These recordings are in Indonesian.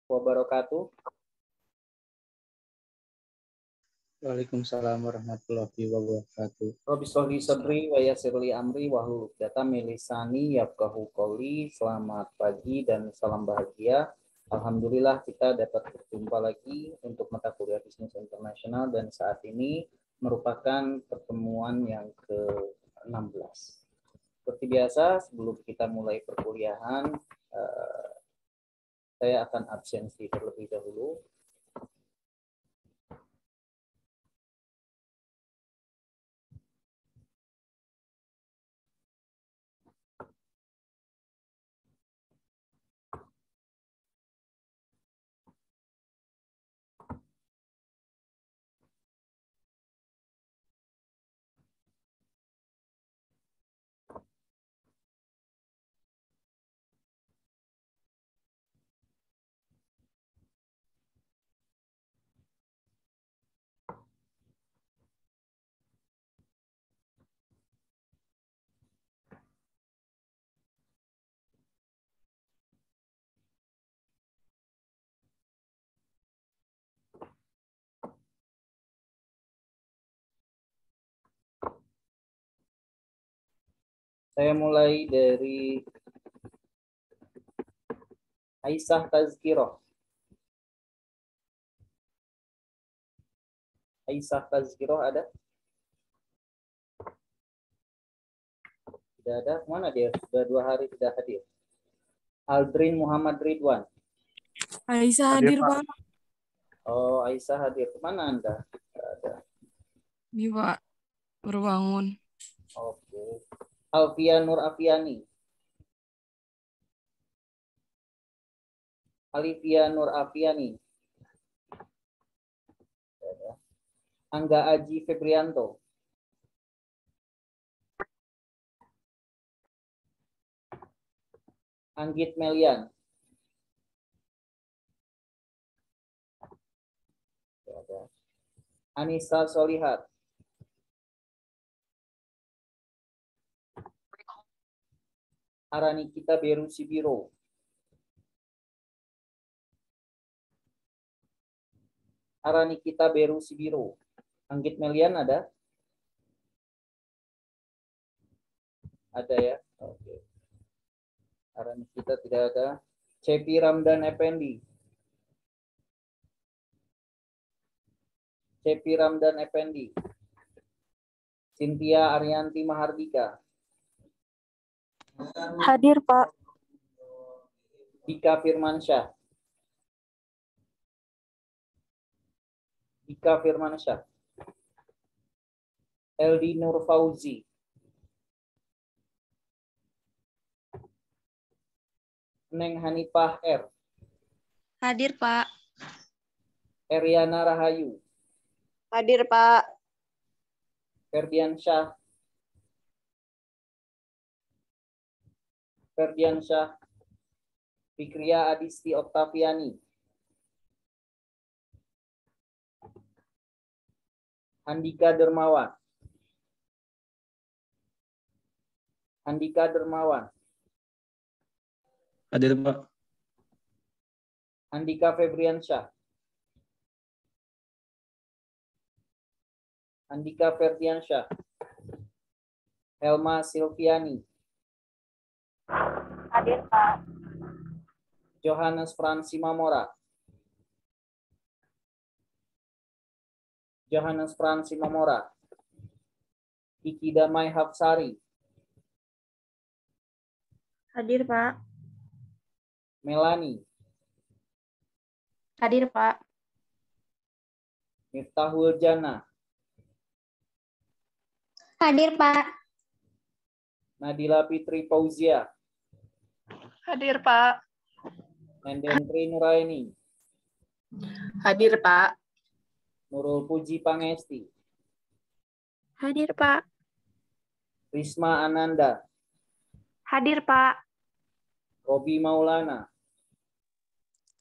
wabarakatuh. Waalaikumsalam warahmatullahi wabarakatuh. Rabbi sholli sadri wa yassir li amri wahlul 'uqdatam min lisani yafqahu qawli. Selamat pagi dan salam bahagia. Alhamdulillah kita dapat berjumpa lagi untuk mata kuliah Bisnis Internasional dan saat ini merupakan pertemuan yang ke-16. Seperti biasa sebelum kita mulai perkuliahan saya akan absensi terlebih dahulu. Saya mulai dari Aisyah Tazkiroh. Aisyah Tazkiroh ada? Tidak ada. Mana dia? Sudah 2 hari tidak hadir. Aldrin Muhammad Ridwan. Aisyah hadir, Pak. Oh, Aisyah hadir. Kemana Anda? Tidak ada. Ini, Pak. Baru bangun. Oke. Alfia Nur Afiani. Alifia Nur Afiani. Tidak ada. Angga Aji Febrianto. Anggit Melian. Tidak ada. Anissa Solihat. Aranikita Beru Sibiro. Aranikita Beru Sibiro. Anggit Melian ada? Ada ya? Oke. Aranikita tidak ada. Cepi Ramdan Effendi. Cepi Ramdan Effendi. Cynthia Arianti Mahardika. Hadir, Pak. Dika Firmansyah. Dika Firmansyah. Eldi Nur Fauzi. Neng Hanifah R. Hadir, Pak. Eriana Rahayu. Hadir, Pak. Ferdiansyah. Fikria Adisti Oktaviani. Andika Dermawan. Hadir, Pak. Andika Febriansyah. Andika Ferdiansyah. Helma Silviani. Hadir, Pak. Johannes Fransi Mamora. Kiki Damai Hapsari. Hadir, Pak. Melani. Hadir, Pak. Miftahul Jannah. Hadir, Pak. Nadila Fitri Fauzia. Hadir, Pak. Endentri Nuraini. Hadir, Pak. Nurul Puji Pangesti. Hadir, Pak. Risma Ananda. Hadir, Pak. Robi Maulana.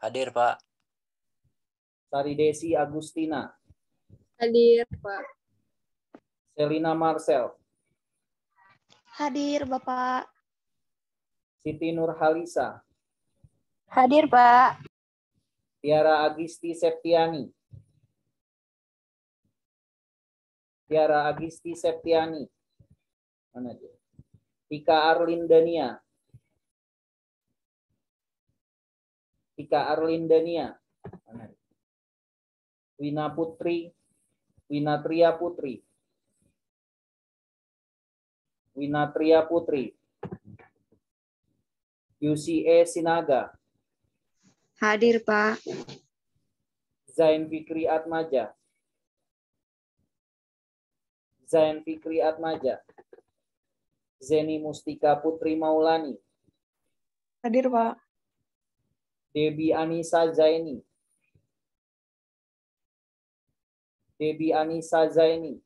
Hadir, Pak. Saridesi Agustina. Hadir, Pak. Selina Marcel. Hadir, Bapak. Siti Nurhalisa. Hadir, Pak. Tiara Agisti Septiani. Tiara Agisti Septiani. Mana dia? Tika Arlindania. Tika Arlindania. Mana dia? Wina Putri. Winatria Putri. Winatria Putri. UCE Sinaga. Hadir, Pak. Zain Fikri Atmaja. Zain Fikri Atmaja. Zeni Mustika Putri Maulani. Hadir, Pak. Debi Anissa Zaini. Debi Anissa Zaini.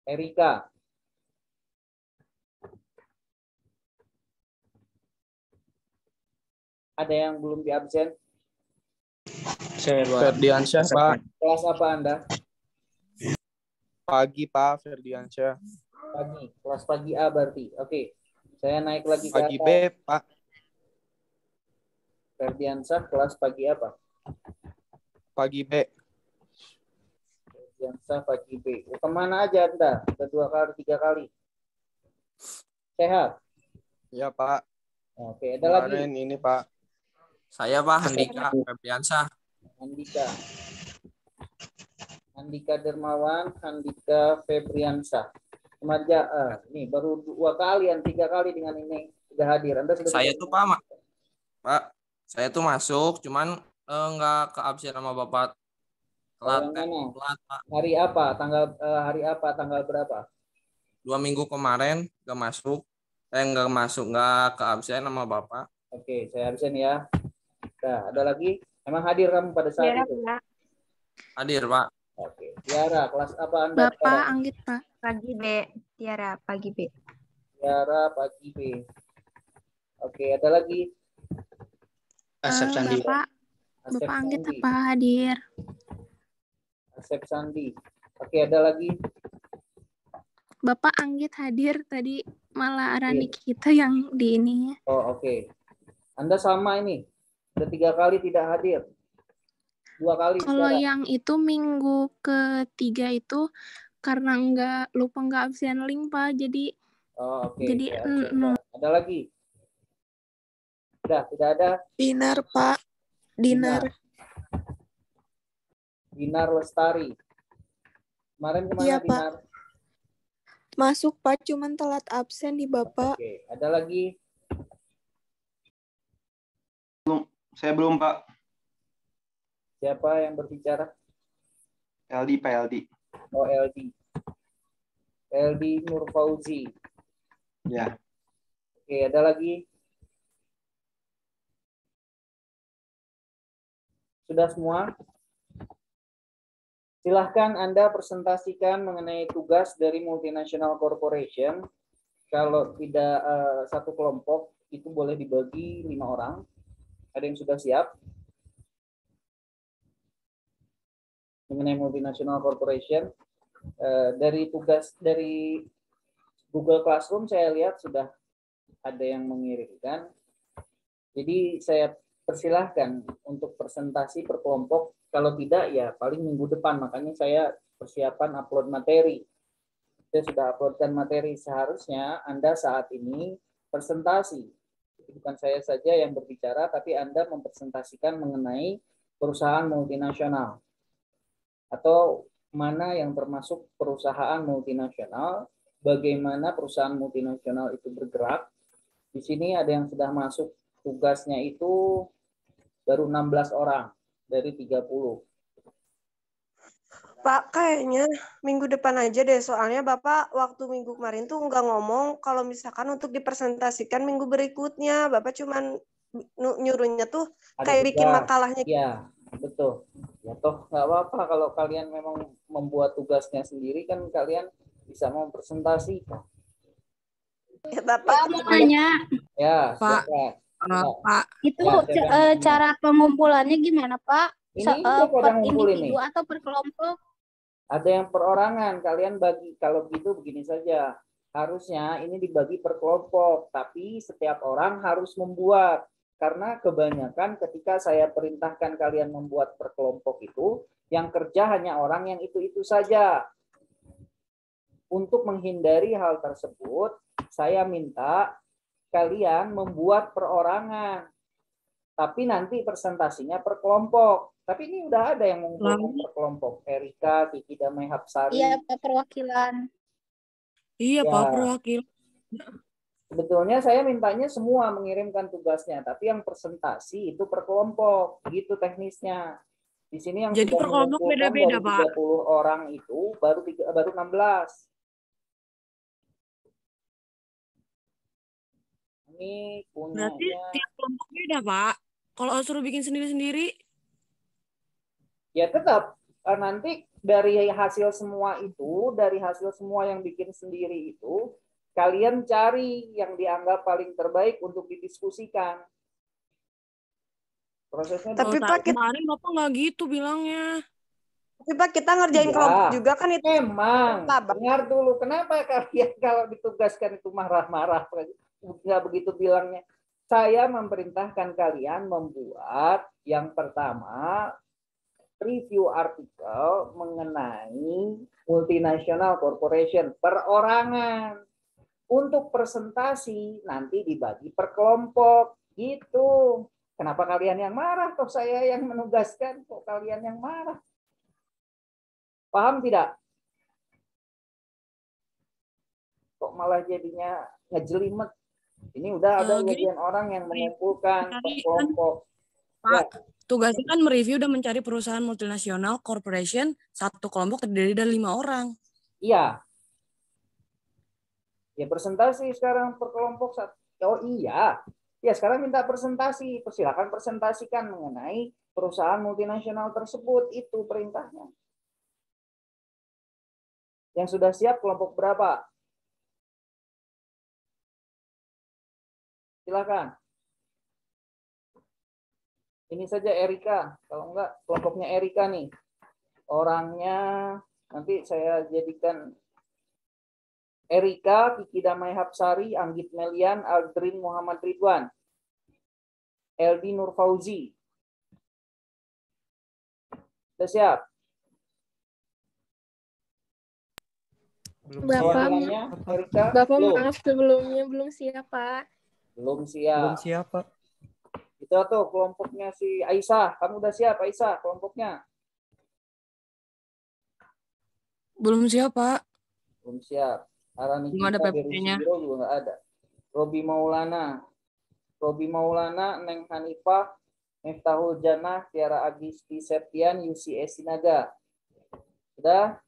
Erika. Ada yang belum diabsen? Ferdiansyah, Pak. Kelas apa Anda? Pagi, Pak. Ferdiansyah. Pagi. Kelas pagi A berarti. Oke. Saya naik lagi ke Pagi B, atas. Pak. Ferdiansyah kelas pagi apa? Pagi B. Ferdiansyah pagi B. Kemana aja Anda? Sudah 2 kali, 3 kali. Sehat? Ya, Pak. Oke. Ada lagi? Kemarin ini, Pak. Saya Pak Handika Febriansyah. Andika. Andika Dermawan, Andika Febriansyah. Kemaja, ini baru 2 kali, 3 kali dengan ini sudah hadir. Anda sudah Saya tuh Pak, saya tuh masuk, cuman nggak ke absen sama Bapak. Telat, yang mana? telat Pak. Hari apa? Tanggal berapa? 2 minggu kemarin nggak masuk. Nggak masuk, nggak ke absen sama Bapak. Oke, saya absen ya. Nah, ada lagi? Emang hadir kamu pada saat itu? Hadir Pak. Oke. Tiara, kelas apa Anda? Bapak Anggit, Pak. Pagi B. Tiara, pagi B. Tiara, pagi B. Oke, ada lagi? Asep Sandi. Bapak Asep Anggit Sandi. apa hadir? Asep Sandi. Oke, ada lagi? Bapak Anggit hadir tadi, malah Arani Iya. kita yang di ininya. Oh, oke. Anda sama ini. Sudah 3 kali tidak hadir. 2 kali Kalau sekarang. yang itu minggu ketiga itu karena lupa nggak absen link, Pak. Jadi Oh, oke. jadi Saya absenkan. Ada lagi? Sudah, tidak ada? Dinar, Pak. Dinar. Dinar Lestari. Kemarin kemana Iya, Pak. Dinar? Masuk, Pak, cuman telat absen di Bapak. Oke, ada lagi? Saya belum, Pak. Siapa yang berbicara? LD, Pak LD. Oh, LD. LD Nur Fauzi. Ya. Oke, ada lagi? Sudah semua? Silahkan Anda presentasikan mengenai tugas dari multinational corporation. Kalau tidak satu kelompok, itu boleh dibagi 5 orang. Ada yang sudah siap? Mengenai multinational corporation. Dari tugas dari Google Classroom saya lihat sudah ada yang mengirimkan. Jadi saya persilahkan untuk presentasi per kelompok. Kalau tidak ya paling minggu depan. Makanya saya persiapan upload materi. Saya sudah uploadkan materi. Seharusnya Anda saat ini presentasi. Bukan saya saja yang berbicara, tapi Anda mempresentasikan mengenai perusahaan multinasional. Atau mana yang termasuk perusahaan multinasional, bagaimana perusahaan multinasional itu bergerak. Di sini ada yang sudah masuk tugasnya itu baru 16 orang dari 30. Pak, kayaknya minggu depan aja deh, soalnya Bapak waktu minggu kemarin tuh nggak ngomong kalau misalkan untuk dipresentasikan minggu berikutnya. Bapak cuman nyuruhnya tuh kayak bikin makalahnya. Iya, betul. Ya toh nggak apa-apa kalau kalian memang membuat tugasnya sendiri kan kalian bisa mempresentasikan. Ya, Bapak mau nanya. Ya, Pak. Pak. Itu Ya, cara pengumpulannya gimana, Pak? Ini pada ngumpul ini. Atau per kelompok? Ada yang perorangan, kalian bagi, kalau gitu begini saja. Harusnya ini dibagi per kelompok, tapi setiap orang harus membuat. Karena kebanyakan ketika saya perintahkan kalian membuat per kelompok itu, yang kerja hanya orang yang itu-itu saja. Untuk menghindari hal tersebut, saya minta kalian membuat perorangan. Tapi nanti presentasinya per kelompok. Tapi ini udah ada yang mengumpulkan per kelompok. Erika, Kiki Damai Hapsari. Iya, Pak, perwakilan. Iya, Ya. Pak, perwakilan. Sebetulnya saya mintanya semua mengirimkan tugasnya, tapi yang presentasi itu per kelompok, gitu teknisnya. Di sini yang Jadi sudah per kelompok mengumpulkan beda-beda, baru Pak. 30 orang itu baru 16. Ini Berarti punyanya tiap kelompok beda, Pak. Kalau suruh bikin sendiri-sendiri, ya tetap nanti dari hasil semua itu, dari hasil semua yang bikin sendiri itu, kalian cari yang dianggap paling terbaik untuk didiskusikan. Prosesnya Tapi kalau Pak, kemarin Bapak nggak gitu bilangnya. Tapi Pak, kita ngerjain Iya. kelompok juga kan itu. memang Pak, dengar dulu kenapa kalian kalau ditugaskan itu marah-marah, nggak begitu bilangnya. Saya memerintahkan kalian membuat yang pertama review artikel mengenai multinational corporation perorangan. Untuk presentasi nanti dibagi per kelompok gitu. Kenapa kalian yang marah? Toh saya yang menugaskan, kok kalian yang marah? Paham tidak? Kok malah jadinya ngejelimet? Ini udah ada Gini, bagian orang yang mengumpulkan per Tadi kan, kelompok. Pak, tugasnya kan mereview dan mencari perusahaan multinasional corporation, satu kelompok terdiri dari 5 orang. Iya. Ya presentasi sekarang per kelompok. Oh iya. Ya sekarang minta presentasi. Persilakan presentasikan mengenai perusahaan multinasional tersebut. Itu perintahnya. Yang sudah siap kelompok berapa? Silakan. Ini saja Erika. Kalau enggak kelompoknya Erika nih. Orangnya nanti saya jadikan Erika, Kiki Damai Hapsari, Anggit Melian, Aldrin Muhammad Ridwan, Eldi Nur Fauzi. Sudah siap? Bapak, Perwakilannya Erika? Bapak Belum. maaf sebelumnya belum siap, Pak. Belum siap. Belum siap, Pak. Itu tuh kelompoknya si Aisyah. Kamu udah siap, Aisyah, kelompoknya? Belum siap, Pak. Belum siap. Arani Belum ada kita, PPT-nya. Biro juga nggak ada. Robi Maulana, Neng Hanifah, Miftahul Jannah, Tiara Agisti Septian, Yusi Esinaga. Sudah?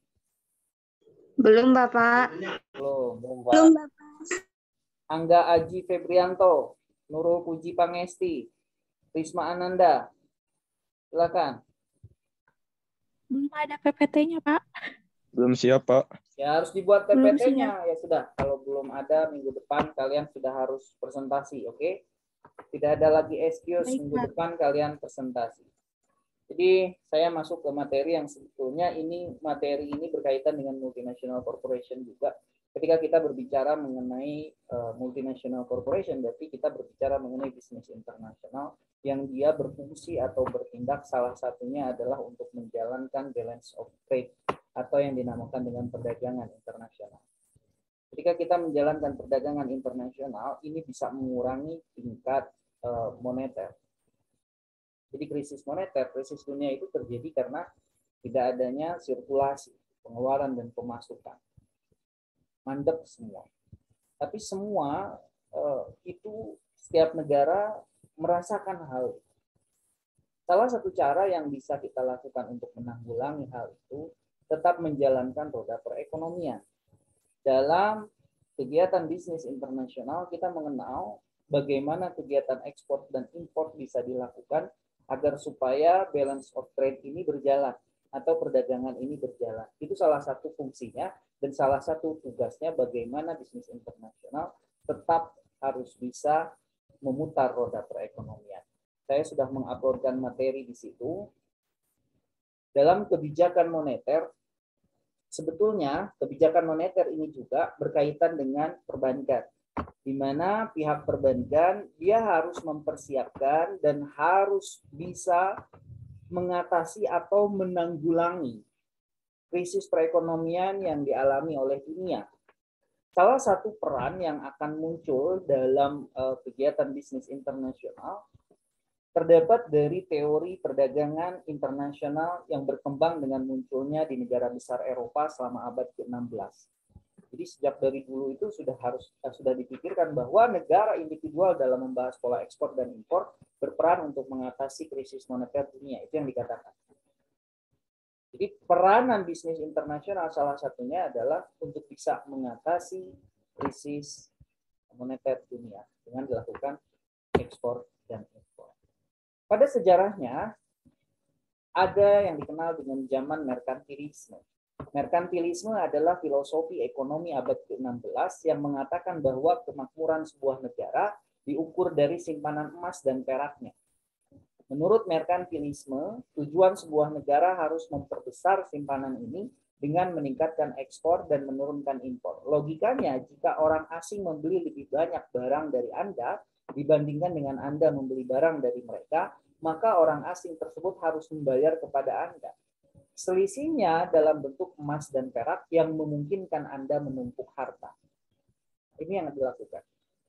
Belum, Bapak. Belum, Pak. Angga Aji Febrianto, Nurul Puji Pangesti, Risma Ananda. Silakan. Belum ada PPT-nya, Pak. Belum siap, Pak. Ya harus dibuat Belum PPT-nya. Ya sudah, kalau belum ada minggu depan kalian sudah harus presentasi, oke? Tidak ada lagi excuse, Baik, minggu Pak. depan kalian presentasi. Jadi saya masuk ke materi yang sebetulnya materi ini berkaitan dengan multinational corporation juga. Ketika kita berbicara mengenai multinational corporation, berarti kita berbicara mengenai bisnis internasional yang dia berfungsi atau bertindak salah satunya adalah untuk menjalankan balance of trade atau yang dinamakan dengan perdagangan internasional. Ketika kita menjalankan perdagangan internasional, ini bisa mengurangi tingkat moneter. Jadi krisis moneter, krisis dunia itu terjadi karena tidak adanya sirkulasi, pengeluaran dan pemasukan. Mandek semua. Tapi semua itu setiap negara merasakan hal itu. Salah satu cara yang bisa kita lakukan untuk menanggulangi hal itu tetap menjalankan roda perekonomian. Dalam kegiatan bisnis internasional kita mengenal bagaimana kegiatan ekspor dan impor bisa dilakukan agar supaya balance of trade ini berjalan atau perdagangan ini berjalan. Itu salah satu fungsinya dan salah satu tugasnya bagaimana bisnis internasional tetap harus bisa memutar roda perekonomian. Saya sudah menguploadkan materi di situ. Dalam kebijakan moneter, sebetulnya kebijakan moneter ini juga berkaitan dengan perbankan. di mana pihak perbankan dia harus mempersiapkan dan harus bisa mengatasi atau menanggulangi krisis perekonomian yang dialami oleh dunia. Salah satu peran yang akan muncul dalam kegiatan bisnis internasional terdapat dari teori perdagangan internasional yang berkembang dengan munculnya di negara besar Eropa selama abad ke-16. Jadi sejak dari dulu itu sudah dipikirkan bahwa negara individual dalam membahas pola ekspor dan impor berperan untuk mengatasi krisis moneter dunia. Itu yang dikatakan. Jadi peranan bisnis internasional salah satunya adalah untuk bisa mengatasi krisis moneter dunia dengan dilakukan ekspor dan impor. Pada sejarahnya ada yang dikenal dengan zaman merkantilisme. Merkantilisme adalah filosofi ekonomi abad ke-16 yang mengatakan bahwa kemakmuran sebuah negara diukur dari simpanan emas dan peraknya. Menurut merkantilisme, tujuan sebuah negara harus memperbesar simpanan ini dengan meningkatkan ekspor dan menurunkan impor. Logikanya, jika orang asing membeli lebih banyak barang dari Anda dibandingkan dengan Anda membeli barang dari mereka, maka orang asing tersebut harus membayar kepada Anda. Selisihnya dalam bentuk emas dan perak yang memungkinkan Anda menumpuk harta. Ini yang dilakukan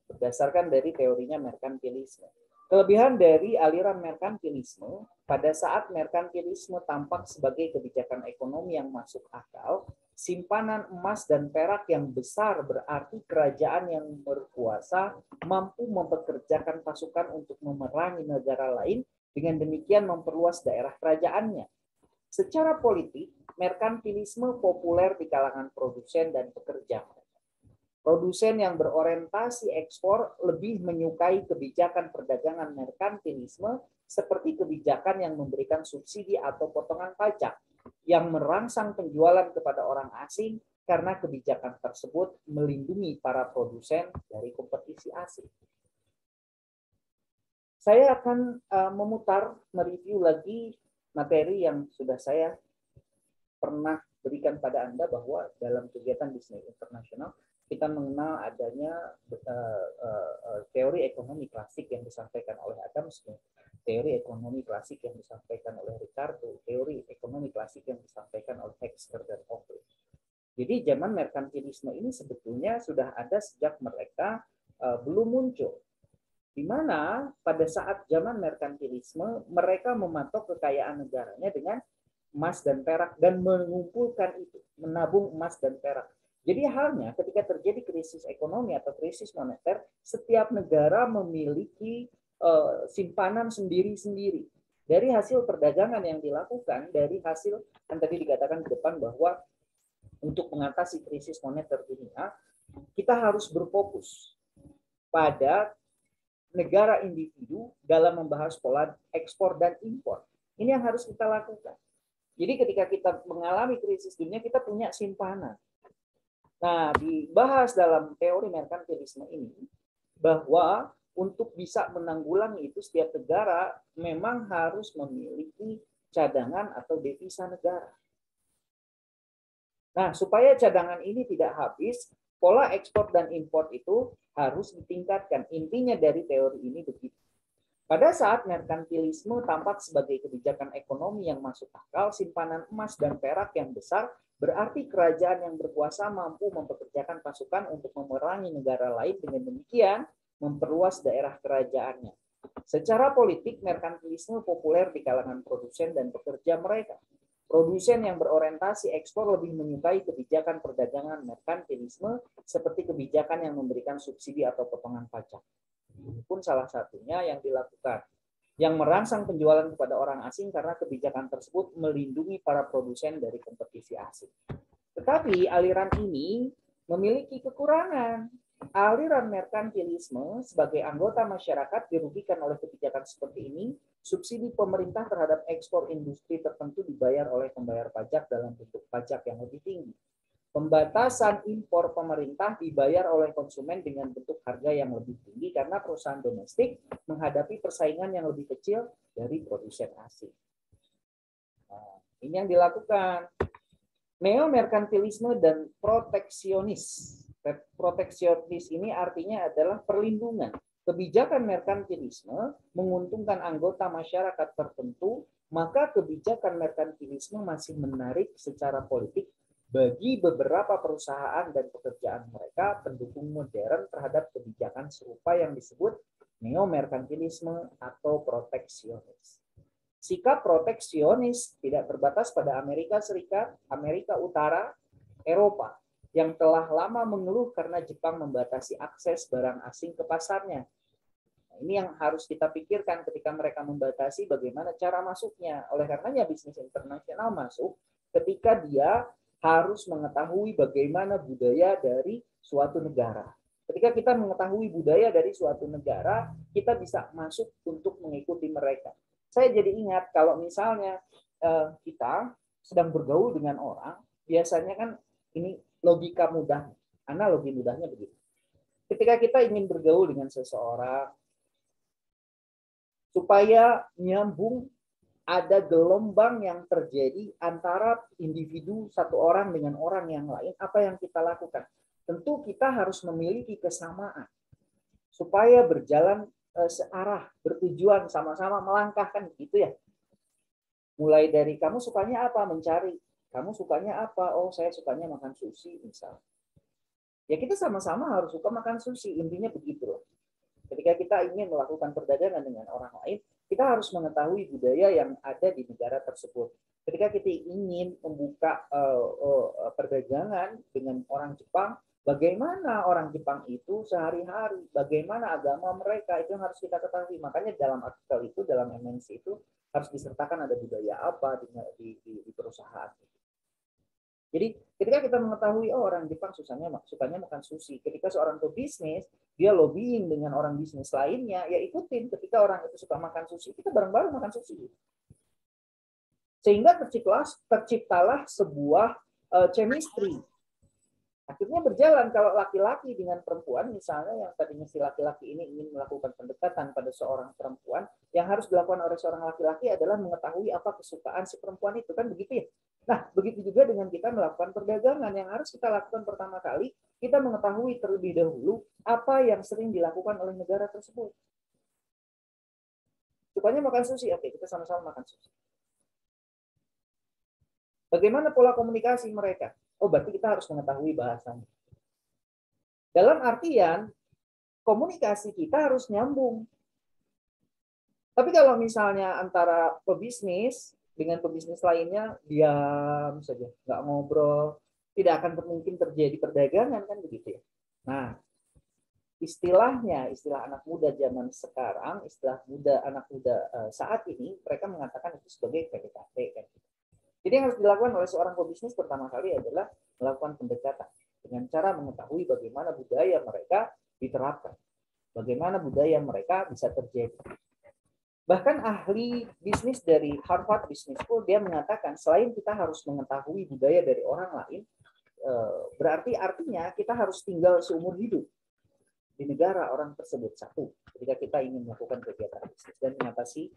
berdasarkan dari teorinya merkantilisme. Kelebihan dari aliran merkantilisme, pada saat merkantilisme tampak sebagai kebijakan ekonomi yang masuk akal, simpanan emas dan perak yang besar berarti kerajaan yang berkuasa mampu mempekerjakan pasukan untuk memerangi negara lain, dengan demikian memperluas daerah kerajaannya. Secara politik, merkantilisme populer di kalangan produsen dan pekerja. Produsen yang berorientasi ekspor lebih menyukai kebijakan perdagangan merkantilisme seperti kebijakan yang memberikan subsidi atau potongan pajak yang merangsang penjualan kepada orang asing karena kebijakan tersebut melindungi para produsen dari kompetisi asing. Saya akan mereview lagi materi yang sudah saya pernah berikan pada Anda bahwa dalam kegiatan bisnis internasional kita mengenal adanya teori ekonomi klasik yang disampaikan oleh Adam Smith, teori ekonomi klasik yang disampaikan oleh Ricardo, teori ekonomi klasik yang disampaikan oleh Hexter dan Oakley. Jadi zaman merkantilisme ini sebetulnya sudah ada sejak mereka belum muncul. Di mana pada saat zaman merkantilisme mereka mematok kekayaan negaranya dengan emas dan perak dan mengumpulkan itu, menabung emas dan perak. Jadi halnya ketika terjadi krisis ekonomi atau krisis moneter, setiap negara memiliki simpanan sendiri-sendiri. Dari hasil perdagangan yang dilakukan, dari hasil yang tadi dikatakan di depan bahwa untuk mengatasi krisis moneter dunia, kita harus berfokus pada negara individu dalam membahas pola ekspor dan impor. Ini yang harus kita lakukan. Jadi ketika kita mengalami krisis dunia, kita punya simpanan. Nah, dibahas dalam teori merkantilisme ini, bahwa untuk bisa menanggulangi itu, setiap negara memang harus memiliki cadangan atau devisa negara. Nah, supaya cadangan ini tidak habis, pola ekspor dan impor itu harus ditingkatkan. Intinya dari teori ini begitu. Pada saat merkantilisme tampak sebagai kebijakan ekonomi yang masuk akal, simpanan emas dan perak yang besar berarti kerajaan yang berkuasa mampu mempekerjakan pasukan untuk memerangi negara lain, dengan demikian memperluas daerah kerajaannya. Secara politik, merkantilisme populer di kalangan produsen dan pekerja mereka. Produsen yang berorientasi ekspor lebih menyukai kebijakan perdagangan merkantilisme seperti kebijakan yang memberikan subsidi atau potongan pajak. Ini pun salah satunya yang dilakukan, yang merangsang penjualan kepada orang asing karena kebijakan tersebut melindungi para produsen dari kompetisi asing. Tetapi aliran ini memiliki kekurangan. Aliran merkantilisme sebagai anggota masyarakat dirugikan oleh kebijakan seperti ini. Subsidi pemerintah terhadap ekspor industri tertentu dibayar oleh pembayar pajak dalam bentuk pajak yang lebih tinggi. Pembatasan impor pemerintah dibayar oleh konsumen dengan bentuk harga yang lebih tinggi karena perusahaan domestik menghadapi persaingan yang lebih kecil dari produsen asing. Nah, ini yang dilakukan. Neo-merkantilisme dan proteksionis. Proteksionis ini artinya adalah perlindungan. Kebijakan merkantilisme menguntungkan anggota masyarakat tertentu, maka kebijakan merkantilisme masih menarik secara politik bagi beberapa perusahaan dan pekerjaan mereka pendukung modern terhadap kebijakan serupa yang disebut neomerkantilisme atau proteksionis. Sikap proteksionis tidak terbatas pada Amerika Serikat, Amerika Utara, Eropa yang telah lama mengeluh karena Jepang membatasi akses barang asing ke pasarnya. Nah, ini yang harus kita pikirkan ketika mereka membatasi bagaimana cara masuknya. Oleh karenanya bisnis internasional masuk ketika dia harus mengetahui bagaimana budaya dari suatu negara. Ketika kita mengetahui budaya dari suatu negara, kita bisa masuk untuk mengikuti mereka. Saya jadi ingat kalau misalnya kita sedang bergaul dengan orang, biasanya kan ini logika mudah, analogi mudahnya begitu. Ketika kita ingin bergaul dengan seseorang, supaya nyambung, ada gelombang yang terjadi antara individu satu orang dengan orang yang lain, apa yang kita lakukan? Tentu kita harus memiliki kesamaan supaya berjalan searah, bertujuan, sama-sama melangkahkan gitu ya. Mulai dari kamu sukanya apa, mencari. Kamu sukanya apa? Oh, saya sukanya makan sushi misalnya. Ya kita sama-sama harus suka makan sushi, intinya begitu loh. Ketika kita ingin melakukan perdagangan dengan orang lain, kita harus mengetahui budaya yang ada di negara tersebut. Ketika kita ingin membuka perdagangan dengan orang Jepang, bagaimana orang Jepang itu sehari-hari, bagaimana agama mereka, itu yang harus kita ketahui. Makanya dalam artikel itu, dalam MNC itu, harus disertakan ada budaya apa di perusahaan. Jadi ketika kita mengetahui orang Jepang sukanya makan sushi, ketika seorang pebisnis dia lobbying dengan orang bisnis lainnya, ya ikutin. Ketika orang itu suka makan sushi, kita bareng-bareng makan sushi. Sehingga terciptalah sebuah chemistry. Akhirnya berjalan kalau laki-laki dengan perempuan, misalnya yang tadinya si laki-laki ini ingin melakukan pendekatan pada seorang perempuan, yang harus dilakukan oleh seorang laki-laki adalah mengetahui apa kesukaan si perempuan itu, kan begitu ya. Nah, begitu juga dengan kita melakukan perdagangan, yang harus kita lakukan pertama kali, kita mengetahui terlebih dahulu apa yang sering dilakukan oleh negara tersebut. Sukanya makan sushi, oke, kita sama-sama makan sushi. Bagaimana pola komunikasi mereka? Oh, berarti kita harus mengetahui bahasanya. Dalam artian, komunikasi kita harus nyambung. Tapi kalau misalnya antara pebisnis dengan pebisnis lainnya, diam saja, nggak ngobrol, tidak akan mungkin terjadi perdagangan, kan begitu ya. Nah, istilah anak muda zaman sekarang, istilah anak muda saat ini, mereka mengatakan itu sebagai PDKT. Kan. Jadi yang harus dilakukan oleh seorang pebisnis pertama kali adalah melakukan pendekatan dengan cara mengetahui bagaimana budaya mereka diterapkan, bagaimana budaya mereka bisa terjadi. Bahkan ahli bisnis dari Harvard Business School dia mengatakan selain kita harus mengetahui budaya dari orang lain, berarti artinya kita harus tinggal seumur hidup di negara orang tersebut. Satu, ketika kita ingin melakukan kegiatan bisnis dan mengatasi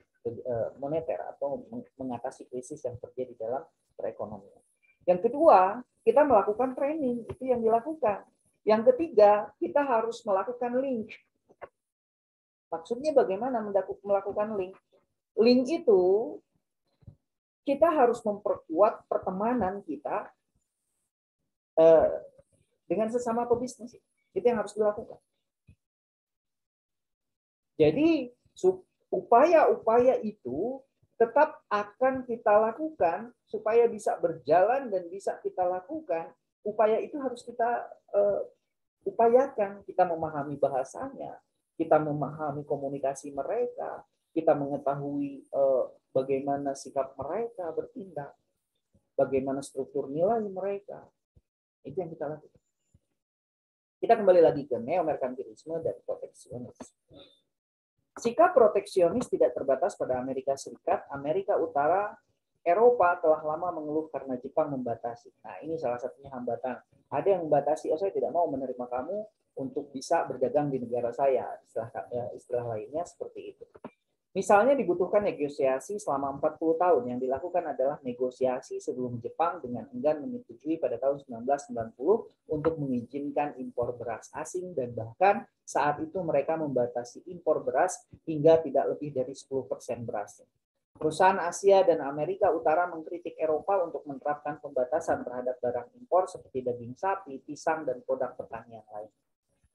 moneter atau mengatasi krisis yang terjadi dalam perekonomian. Yang kedua, kita melakukan training, itu yang dilakukan. Yang ketiga, kita harus melakukan link. Maksudnya bagaimana melakukan link? Link itu kita harus memperkuat pertemanan kita dengan sesama pebisnis. Itu yang harus dilakukan. Jadi upaya-upaya itu tetap akan kita lakukan supaya bisa berjalan dan bisa kita lakukan. Upaya itu harus kita upayakan. Kita memahami bahasanya, kita memahami komunikasi mereka, kita mengetahui bagaimana sikap mereka bertindak, bagaimana struktur nilai mereka. Itu yang kita lakukan. Kita kembali lagi ke neomerkantilisme dan proteksionisme. Sikap proteksionis tidak terbatas pada Amerika Serikat, Amerika Utara, Eropa telah lama mengeluh karena Jepang membatasi. Nah, ini salah satunya hambatan. Ada yang membatasi, oh saya tidak mau menerima kamu untuk bisa berdagang di negara saya. Istilah lainnya seperti itu. Misalnya dibutuhkan negosiasi selama 40 tahun. Yang dilakukan adalah negosiasi sebelum Jepang dengan enggan menyetujui pada tahun 1990 untuk mengizinkan impor beras asing, dan bahkan saat itu mereka membatasi impor beras hingga tidak lebih dari 10% berasnya. Perusahaan Asia dan Amerika Utara mengkritik Eropa untuk menerapkan pembatasan terhadap barang impor seperti daging sapi, pisang, dan produk pertanian lain.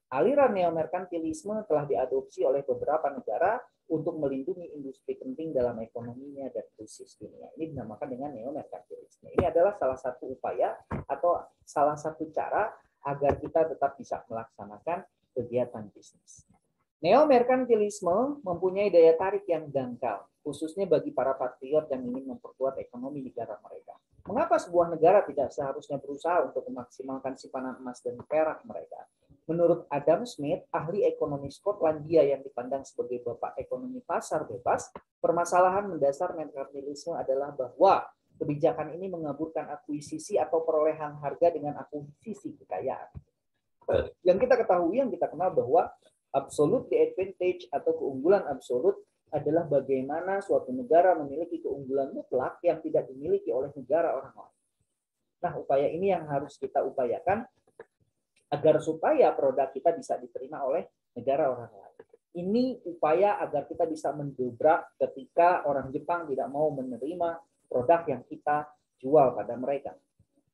Aliran neomerkantilisme telah diadopsi oleh beberapa negara untuk melindungi industri penting dalam ekonominya dan krisis dunia. Ini dinamakan dengan neomerkantilisme. Ini adalah salah satu upaya atau salah satu cara agar kita tetap bisa melaksanakan kegiatan bisnis. Neomerkantilisme mempunyai daya tarik yang dangkal, khususnya bagi para patriot yang ingin memperkuat ekonomi negara mereka. Mengapa sebuah negara tidak seharusnya berusaha untuk memaksimalkan simpanan emas dan perak mereka? Menurut Adam Smith, ahli ekonomi Skotlandia yang dipandang sebagai bapak ekonomi pasar bebas, permasalahan mendasar merkantilisme adalah bahwa kebijakan ini mengaburkan akuisisi atau perolehan harga dengan akuisisi kekayaan. Yang kita ketahui, yang kita kenal bahwa absolute advantage atau keunggulan absolut adalah bagaimana suatu negara memiliki keunggulan mutlak yang tidak dimiliki oleh negara orang lain. Nah, upaya ini yang harus kita upayakan agar supaya produk kita bisa diterima oleh negara orang lain. Ini upaya agar kita bisa mendobrak ketika orang Jepang tidak mau menerima produk yang kita jual pada mereka.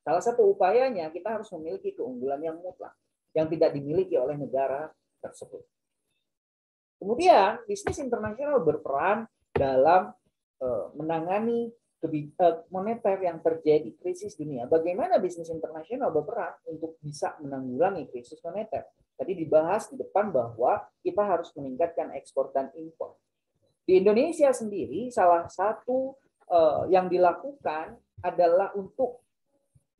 Salah satu upayanya kita harus memiliki keunggulan yang mutlak yang tidak dimiliki oleh negara tersebut. Kemudian bisnis internasional berperan dalam menangani moneter yang terjadi krisis dunia. Bagaimana bisnis internasional berperan untuk bisa menanggulangi krisis moneter? Tadi dibahas di depan bahwa kita harus meningkatkan ekspor dan impor. Di Indonesia sendiri salah satu yang dilakukan adalah untuk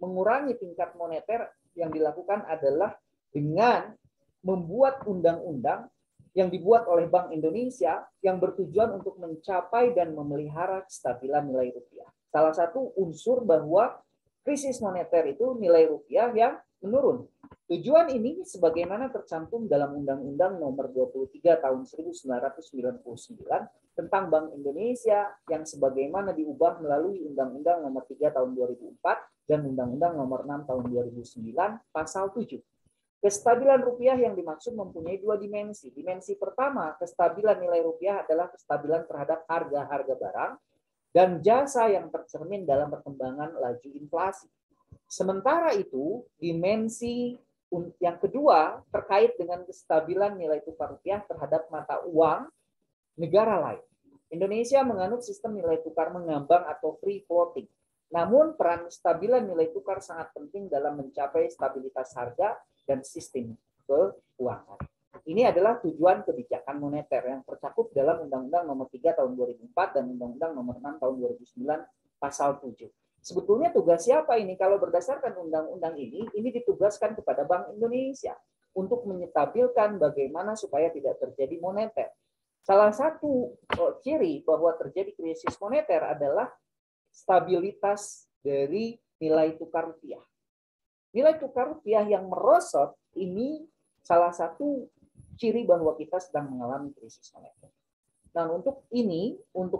mengurangi tingkat moneter, yang dilakukan adalah dengan membuat undang-undang yang dibuat oleh Bank Indonesia yang bertujuan untuk mencapai dan memelihara kestabilan nilai rupiah. Salah satu unsur bahwa krisis moneter itu nilai rupiah yang menurun. Tujuan ini sebagaimana tercantum dalam Undang-Undang Nomor 23 Tahun 1999 tentang Bank Indonesia yang sebagaimana diubah melalui Undang-Undang Nomor 3 Tahun 2004 dan Undang-Undang Nomor 6 Tahun 2009 Pasal 7. Kestabilan rupiah yang dimaksud mempunyai dua dimensi. Dimensi pertama, kestabilan nilai rupiah adalah kestabilan terhadap harga-harga barang dan jasa yang tercermin dalam perkembangan laju inflasi. Sementara itu, dimensi yang kedua terkait dengan kestabilan nilai tukar rupiah terhadap mata uang negara lain. Indonesia menganut sistem nilai tukar mengambang atau free floating. Namun peran kestabilan nilai tukar sangat penting dalam mencapai stabilitas harga dan sistem keuangan. Ini adalah tujuan kebijakan moneter yang tercakup dalam Undang-Undang Nomor 3 Tahun 2004 dan Undang-Undang Nomor 6 Tahun 2009 Pasal 7. Sebetulnya tugas siapa ini? Kalau berdasarkan undang-undang ini ditugaskan kepada Bank Indonesia untuk menstabilkan bagaimana supaya tidak terjadi moneter. Salah satu ciri bahwa terjadi krisis moneter adalah stabilitas dari nilai tukar rupiah. Nilai tukar rupiah yang merosot ini salah satu ciri bahwa kita sedang mengalami krisis moneter. Nah, untuk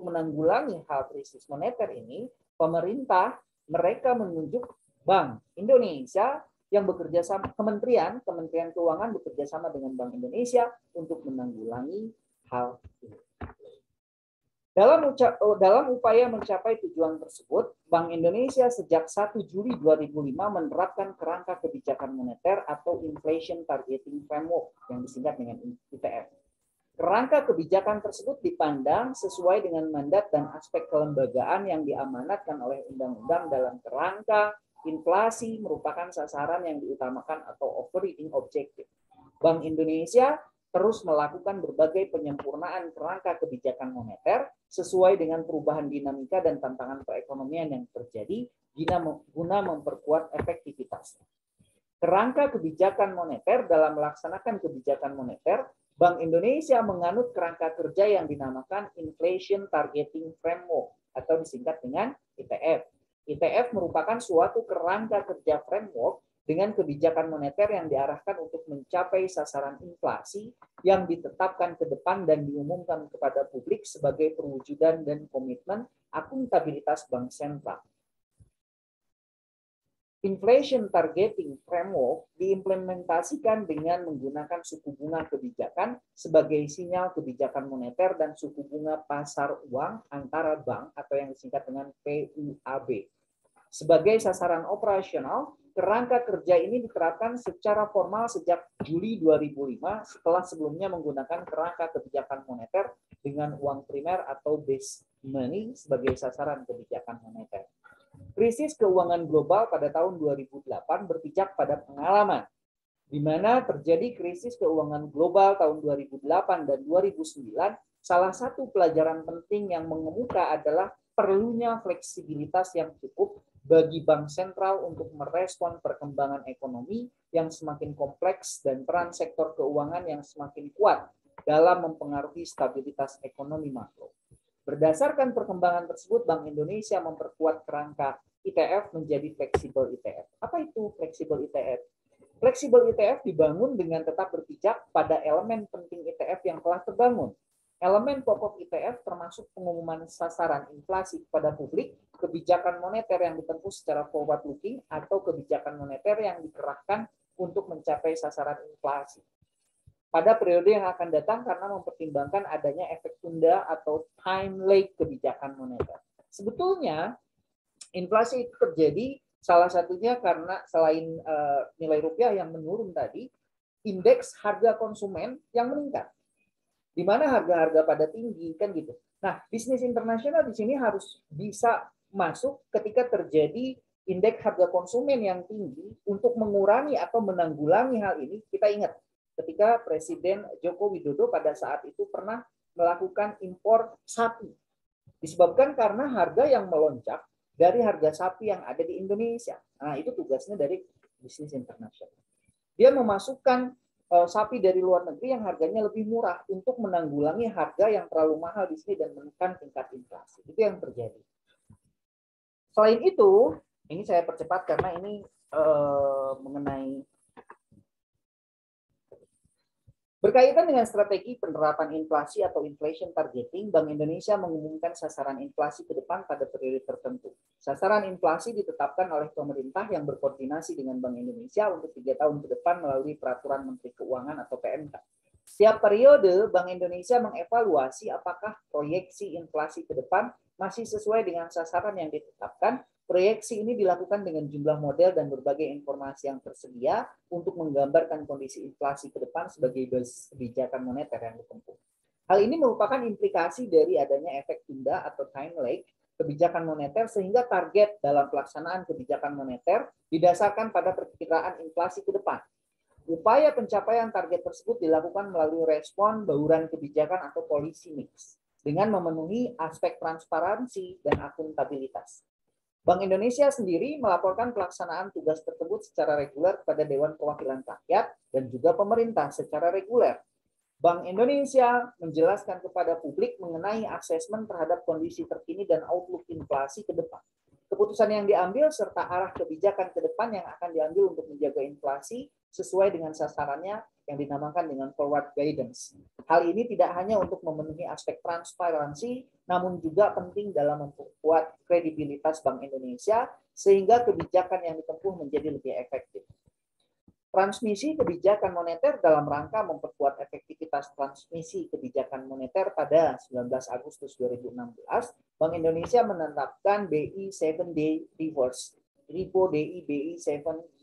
menanggulangi hal krisis moneter ini, pemerintah mereka menunjuk Bank Indonesia yang bekerja sama, Kementerian Keuangan bekerja sama dengan Bank Indonesia untuk menanggulangi hal ini. Dalam upaya mencapai tujuan tersebut, Bank Indonesia sejak 1 Juli 2005 menerapkan kerangka kebijakan moneter atau Inflation Targeting Framework yang disingkat dengan ITF. Kerangka kebijakan tersebut dipandang sesuai dengan mandat dan aspek kelembagaan yang diamanatkan oleh undang-undang dalam kerangka inflasi merupakan sasaran yang diutamakan atau overriding objective. Bank Indonesia terus melakukan berbagai penyempurnaan kerangka kebijakan moneter sesuai dengan perubahan dinamika dan tantangan perekonomian yang terjadi guna memperkuat efektivitasnya. Kerangka kebijakan moneter dalam melaksanakan kebijakan moneter, Bank Indonesia menganut kerangka kerja yang dinamakan Inflation Targeting Framework atau disingkat dengan ITF. ITF merupakan suatu kerangka kerja framework dengan kebijakan moneter yang diarahkan untuk mencapai sasaran inflasi yang ditetapkan ke depan dan diumumkan kepada publik sebagai perwujudan dan komitmen akuntabilitas bank sentral. Inflation Targeting Framework diimplementasikan dengan menggunakan suku bunga kebijakan sebagai sinyal kebijakan moneter dan suku bunga pasar uang antara bank atau yang disingkat dengan PUAB. Sebagai sasaran operasional, kerangka kerja ini diterapkan secara formal sejak Juli 2005 setelah sebelumnya menggunakan kerangka kebijakan moneter dengan uang primer atau base money sebagai sasaran kebijakan moneter. Krisis keuangan global pada tahun 2008 berpijak pada pengalaman, di mana terjadi krisis keuangan global tahun 2008 dan 2009, salah satu pelajaran penting yang mengemuka adalah perlunya fleksibilitas yang cukup bagi bank sentral untuk merespon perkembangan ekonomi yang semakin kompleks dan peran sektor keuangan yang semakin kuat dalam mempengaruhi stabilitas ekonomi makro. Berdasarkan perkembangan tersebut, Bank Indonesia memperkuat kerangka ITF menjadi fleksibel ITF. Apa itu fleksibel ITF? Fleksibel ITF dibangun dengan tetap berpijak pada elemen penting ITF yang telah terbangun. Elemen pokok ITF termasuk pengumuman sasaran inflasi kepada publik, kebijakan moneter yang ditempuh secara forward looking, atau kebijakan moneter yang dikerahkan untuk mencapai sasaran inflasi pada periode yang akan datang karena mempertimbangkan adanya efek tunda atau time lag kebijakan moneter. Sebetulnya inflasi itu terjadi salah satunya karena selain nilai rupiah yang menurun tadi, indeks harga konsumen yang meningkat. Di mana harga-harga pada tinggi kan gitu. Nah, bisnis internasional di sini harus bisa masuk ketika terjadi indeks harga konsumen yang tinggi untuk mengurangi atau menanggulangi hal ini. Kita ingat ketika Presiden Joko Widodo pada saat itu pernah melakukan impor sapi. Disebabkan karena harga yang melonjak dari harga sapi yang ada di Indonesia. Nah, itu tugasnya dari bisnis internasional. Dia memasukkan sapi dari luar negeri yang harganya lebih murah untuk menanggulangi harga yang terlalu mahal di sini dan menekan tingkat inflasi. Itu yang terjadi. Selain itu, ini saya percepat karena ini mengenai berkaitan dengan strategi penerapan inflasi atau inflation targeting, Bank Indonesia mengumumkan sasaran inflasi ke depan pada periode tertentu. Sasaran inflasi ditetapkan oleh pemerintah yang berkoordinasi dengan Bank Indonesia untuk 3 tahun ke depan melalui Peraturan Menteri Keuangan atau PMK. Setiap periode, Bank Indonesia mengevaluasi apakah proyeksi inflasi ke depan masih sesuai dengan sasaran yang ditetapkan. Proyeksi ini dilakukan dengan jumlah model dan berbagai informasi yang tersedia untuk menggambarkan kondisi inflasi ke depan sebagai basis kebijakan moneter yang ditempuh. Hal ini merupakan implikasi dari adanya efek tunda atau time lag kebijakan moneter sehingga target dalam pelaksanaan kebijakan moneter didasarkan pada perkiraan inflasi ke depan. Upaya pencapaian target tersebut dilakukan melalui respon bauran kebijakan atau policy mix dengan memenuhi aspek transparansi dan akuntabilitas. Bank Indonesia sendiri melaporkan pelaksanaan tugas tersebut secara reguler kepada Dewan Perwakilan Rakyat dan juga pemerintah secara reguler. Bank Indonesia menjelaskan kepada publik mengenai asesmen terhadap kondisi terkini dan outlook inflasi ke depan. Keputusan yang diambil serta arah kebijakan ke depan yang akan diambil untuk menjaga inflasi sesuai dengan sasarannya yang dinamakan dengan forward guidance. Hal ini tidak hanya untuk memenuhi aspek transparansi, namun juga penting dalam memperkuat kredibilitas Bank Indonesia sehingga kebijakan yang ditempuh menjadi lebih efektif. Transmisi kebijakan moneter dalam rangka memperkuat efektivitas transmisi kebijakan moneter pada 19 Agustus 2016, Bank Indonesia menetapkan BI 7-day reverse, repo DI BI 7